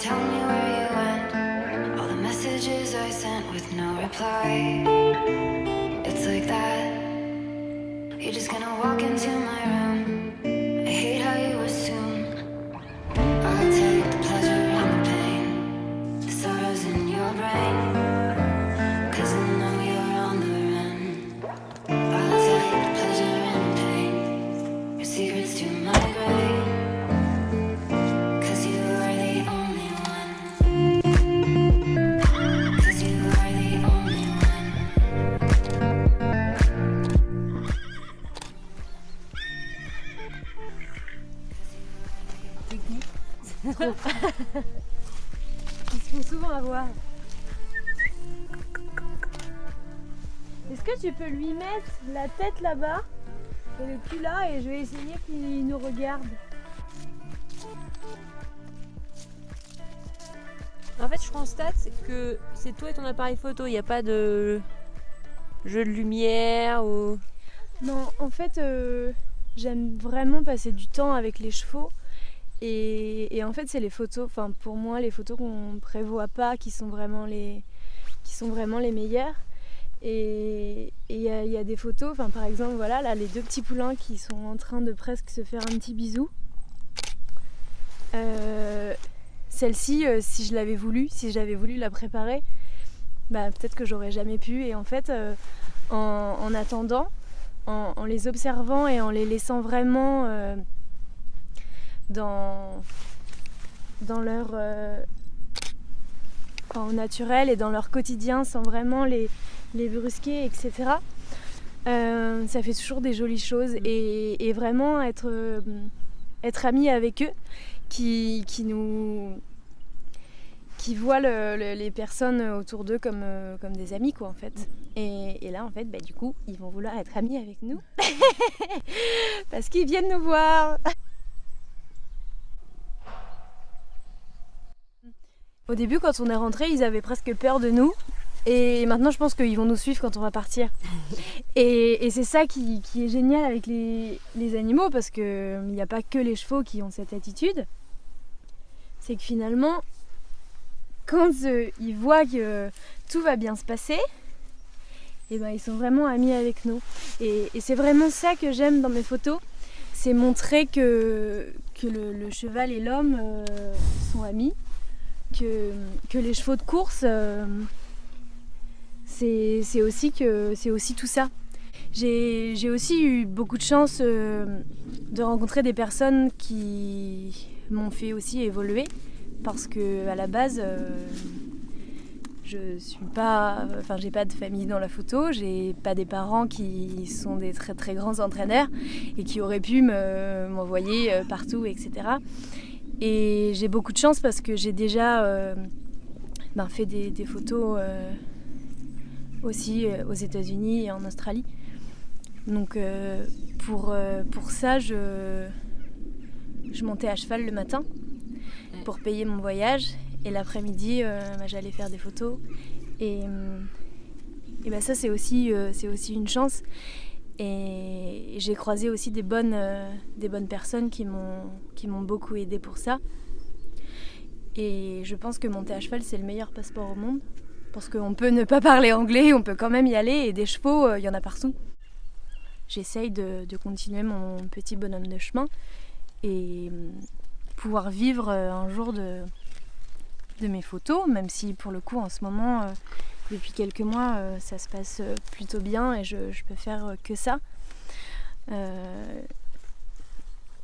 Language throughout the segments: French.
tell me where you went. All the messages I sent with no reply. It's like that. You're just gonna walk into my room. I hate how you assume I'll take the pleasure and the pain, the sorrows in your brain. 'Cause I know you're on the run. I'll take the pleasure and the pain, your secrets to my grave. 'Cause you are the only one. 'Cause you are the only one. Ils se font souvent avoir. Est-ce que tu peux lui mettre la tête là-bas et le cul là et je vais essayer qu'il nous regarde. En fait, je constate que c'est toi et ton appareil photo. Il n'y a pas de jeu de lumière ou... Non, en fait, j'aime vraiment passer du temps avec les chevaux. Et en fait, c'est les photos, enfin pour moi, les photos qu'on prévoit pas, qui sont vraiment les meilleures. Et il y a des photos, enfin par exemple, voilà, là, les deux petits poulains qui sont en train de presque se faire un petit bisou. Celle-ci, si j'avais voulu la préparer, bah, peut-être que j'aurais jamais pu. Et en fait, en attendant, en les observant et en les laissant vraiment dans leur au naturel et dans leur quotidien, sans vraiment les brusquer, etc. Ça fait toujours des jolies choses et vraiment être amis avec eux qui voient les personnes autour d'eux comme des amis, quoi, en fait. Et là, en fait, bah, du coup, ils vont vouloir être amis avec nous parce qu'ils viennent nous voir. Au début, quand on est rentré, ils avaient presque peur de nous. Et maintenant, je pense qu'ils vont nous suivre quand on va partir. Et c'est ça qui est génial avec les animaux, parce qu'il n'y a pas que les chevaux qui ont cette attitude. C'est que finalement, quand ils voient que tout va bien se passer, et ben, ils sont vraiment amis avec nous. Et c'est vraiment ça que j'aime dans mes photos. C'est montrer que le cheval et l'homme sont amis. Que les chevaux de course, c'est aussi tout ça. J'ai aussi eu beaucoup de chance de rencontrer des personnes qui m'ont fait aussi évoluer, parce que à la base, j'ai pas de famille dans la photo, j'ai pas des parents qui sont des très très grands entraîneurs et qui auraient pu m'envoyer partout, etc. Et j'ai beaucoup de chance parce que j'ai déjà fait des photos aussi aux États-Unis et en Australie. Donc pour ça, je montais à cheval le matin pour payer mon voyage. Et l'après-midi, j'allais faire des photos. Et ça, c'est aussi une chance. Et j'ai croisé aussi des bonnes personnes qui m'ont beaucoup aidée pour ça. Et je pense que monter à cheval, c'est le meilleur passeport au monde. Parce qu'on peut ne pas parler anglais, on peut quand même y aller. Et des chevaux, il y en a partout. J'essaye de continuer mon petit bonhomme de chemin et pouvoir vivre un jour de mes photos, même si pour le coup, en ce moment... depuis quelques mois, ça se passe plutôt bien et je peux faire que ça.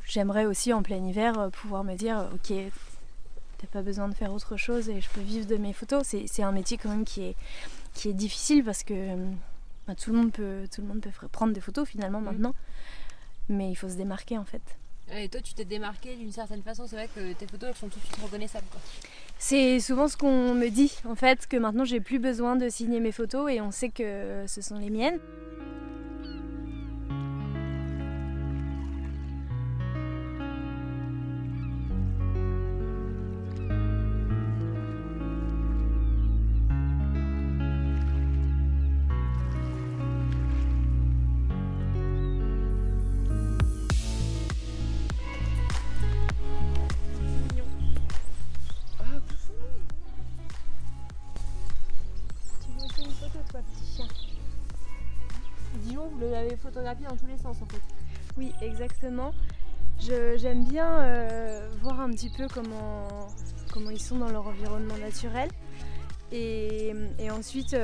J'aimerais aussi en plein hiver pouvoir me dire ok, t'as pas besoin de faire autre chose et je peux vivre de mes photos. C'est un métier quand même qui est difficile parce que tout le monde peut prendre des photos finalement maintenant, mais il faut se démarquer en fait. Et toi, tu t'es démarqué d'une certaine façon. C'est vrai que tes photos, elles sont tout de suite reconnaissables, quoi. C'est souvent ce qu'on me dit, en fait, que maintenant j'ai plus besoin de signer mes photos et on sait que ce sont les miennes. photographie dans tous les sens en fait. Oui, exactement. J'aime bien voir un petit peu comment ils sont dans leur environnement naturel et ensuite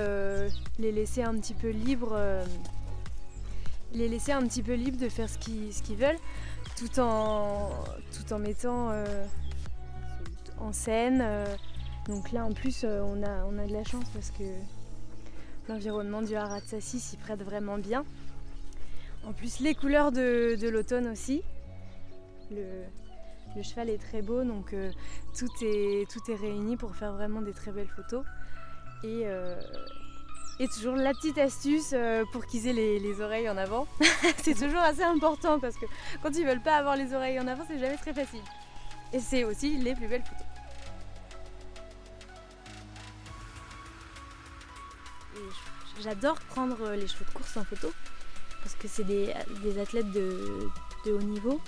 les laisser un petit peu libres de faire ce qu'ils veulent tout en mettant en scène. Donc là en plus on a de la chance parce que l'environnement du Haras de Sacy s'y prête vraiment bien. En plus les couleurs de l'automne aussi. Le cheval est très beau, donc tout est réuni pour faire vraiment des très belles photos. Et toujours la petite astuce pour qu'ils aient les oreilles en avant. C'est toujours assez important parce que quand ils veulent pas avoir les oreilles en avant, c'est jamais très facile. Et c'est aussi les plus belles photos. Et j'adore prendre les chevaux de course en photo parce que c'est des athlètes de haut niveau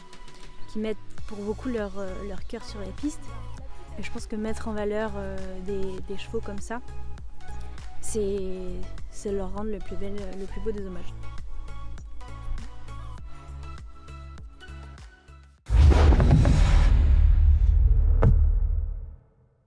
qui mettent pour beaucoup leur cœur sur les pistes. Et je pense que mettre en valeur des chevaux comme ça, c'est leur rendre le plus beau des hommages.